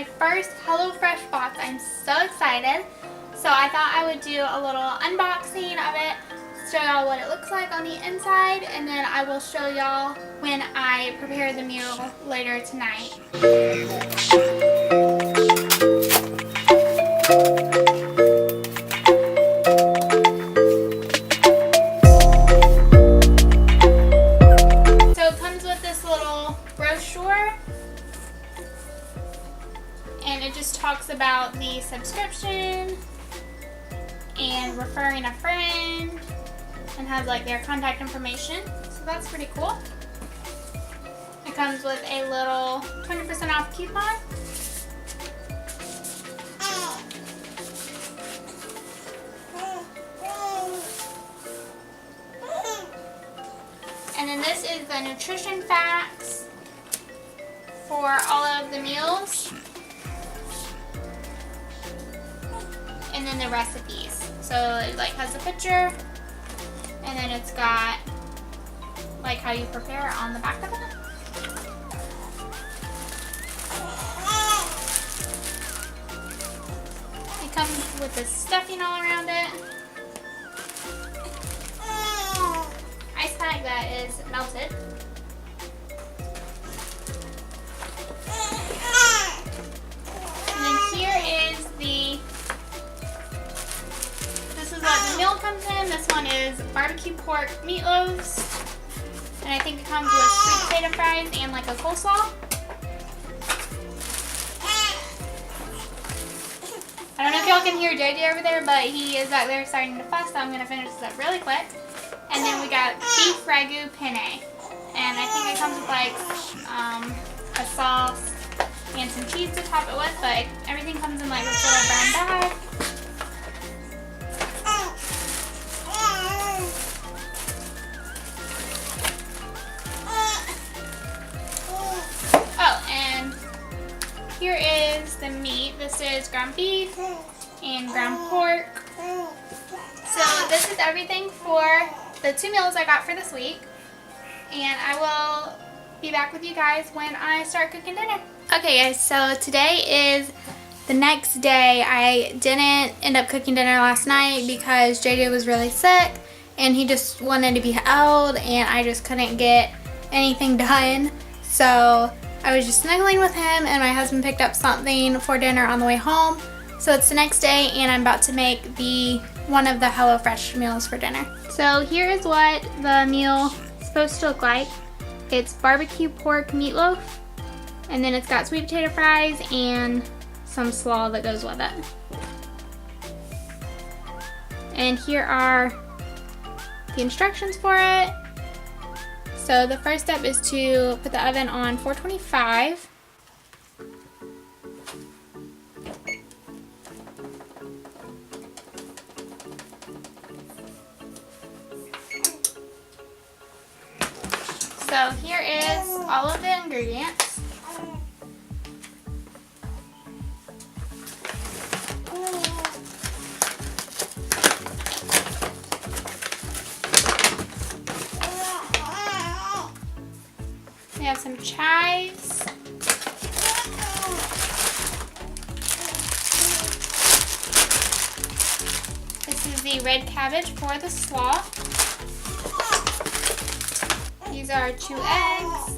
my first HelloFresh box. I'm so excited. So I thought I would do a little unboxing of it, show y'all what it looks like on the inside, and then I will show y'all when I prepare the meal later tonight. So it comes with this little brochure, and it just talks about the subscription and referring a friend, and has like their contact information, so that's pretty cool. It comes with a little 20% off coupon. And then this is the nutrition facts for all of the meals. And then the recipes. So it like has a picture, and then it's got like how you prepare on the back of it. It comes with the stuffing all around it. Ice pack that is melted. And then here is this is what the meal comes in. This one is BBQ Pork Meatloafs. And I think it comes with sweet potato fries and like a coleslaw. I don't know if y'all can hear JJ over there, but he is back there starting to fuss, so I'm going to finish this up really quick. And then we got beef ragu penne. And I think it comes with like a sauce and some cheese to top it with, but everything comes in like this little brown bag. Here is the meat. This is ground beef and ground pork. So this is everything for the 2 meals I got for this week. And I will be back with you guys when I start cooking dinner. Okay guys, so today is the next day. I didn't end up cooking dinner last night because JJ was really sick and he just wanted to be held, and I just couldn't get anything done. So I was just snuggling with him, and my husband picked up something for dinner on the way home. So it's the next day, and I'm about to make one of the HelloFresh meals for dinner. So here is what the meal is supposed to look like. It's barbecue pork meatloaf, and then it's got sweet potato fries and some slaw that goes with it. And here are the instructions for it. So the first step is to put the oven on 425. So here is all of the ingredients. We have some chives. This is the red cabbage for the slaw. These are 2 eggs.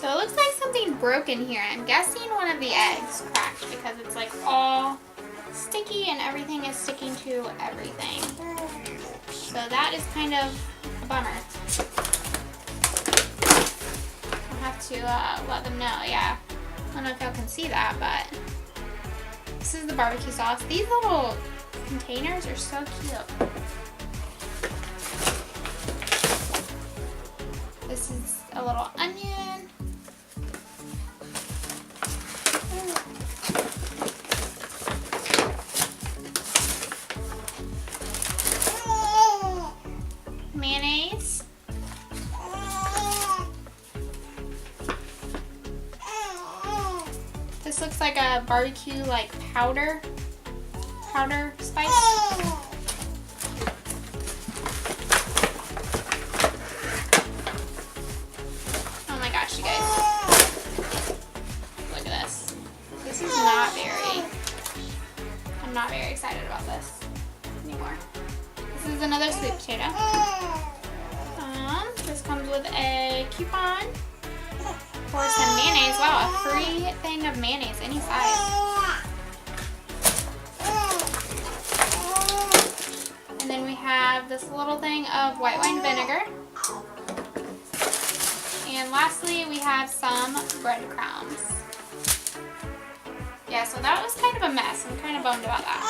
So it looks like something broke in here. I'm guessing one of the eggs cracked because it's like all sticky and everything is sticking to everything. So that is kind of a bummer. I'll have to let them know. Yeah, I don't know if y'all can see that, but this is the barbecue sauce. These little containers are so cute. This is a little onion. Mayonnaise. This looks like a barbecue like powder. powder spice. Oh my gosh, you guys. Look at this. This is not very... I'm not very excited about this anymore. This is another sweet potato. This comes with a coupon for some mayonnaise. Wow, a free thing of mayonnaise, any size. And then we have this little thing of white wine vinegar. And lastly, we have some breadcrumbs. Yeah, so that was kind of a mess. I'm kind of bummed about that.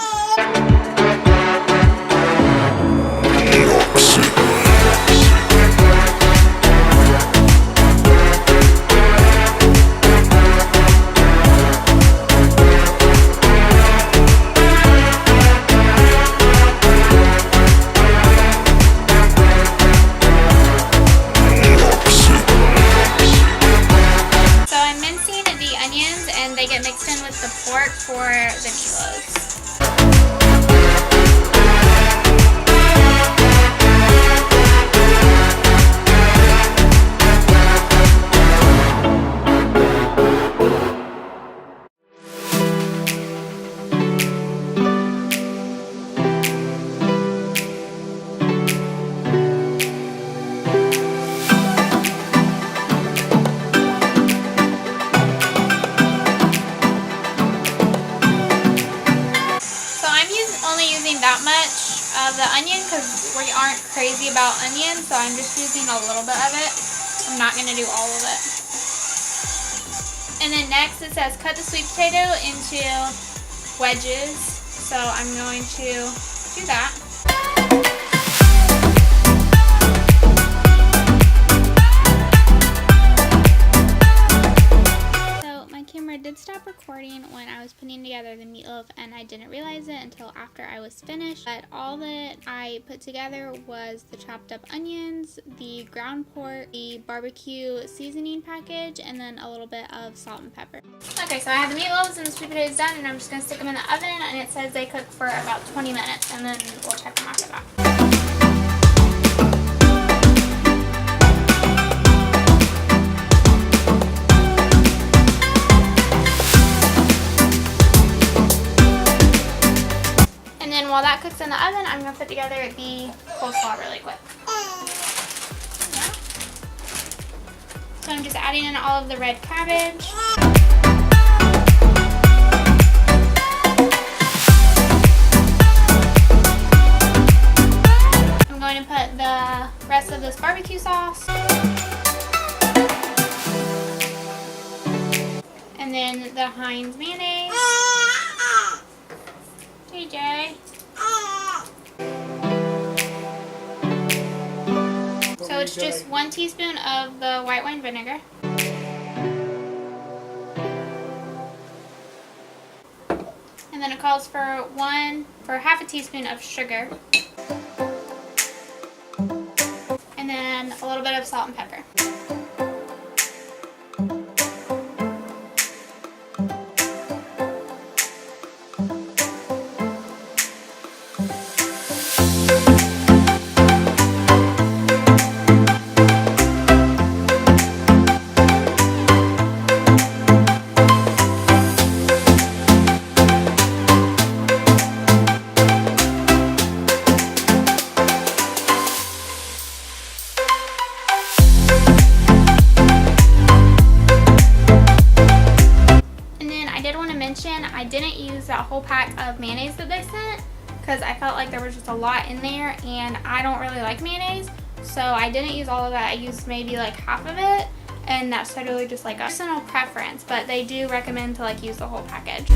They get mixed in with the pork for the meatloaf. That much of the onion because we aren't crazy about onion, so I'm just using a little bit of it. I'm not going to do all of it. And then next it says cut the sweet potato into wedges, so I'm going to do that. I did stop recording when I was putting together the meatloaf, and I didn't realize it until after I was finished. But all that I put together was the chopped up onions, the ground pork, the barbecue seasoning package, and then a little bit of salt and pepper. Okay, so I have the meatloaves and the sweet potatoes done, and I'm just going to stick them in the oven, and it says they cook for about 20 minutes, and then we'll check them after that. While that cooks in the oven, I'm going to put together the coleslaw really quick. Yeah. So I'm just adding in all of the red cabbage. I'm going to put the rest of this barbecue sauce. And then the Heinz mayonnaise. TJ. So it's just 1 teaspoon of the white wine vinegar. And then it calls for half a teaspoon of sugar. And then a little bit of salt and pepper. I didn't use that whole pack of mayonnaise that they sent because I felt like there was just a lot in there, and I don't really like mayonnaise, so I didn't use all of that. I used maybe like half of it, and that's totally just like a personal preference, but they do recommend to like use the whole package.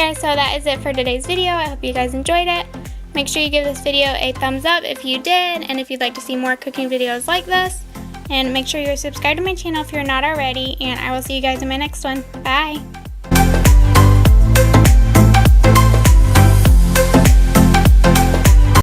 guys, so that is it for today's video. I hope you guys enjoyed it. Make sure you give this video a thumbs up if you did, and if you'd like to see more cooking videos like this. And make sure you're subscribed to my channel if you're not already, and I will see you guys in my next one. Bye!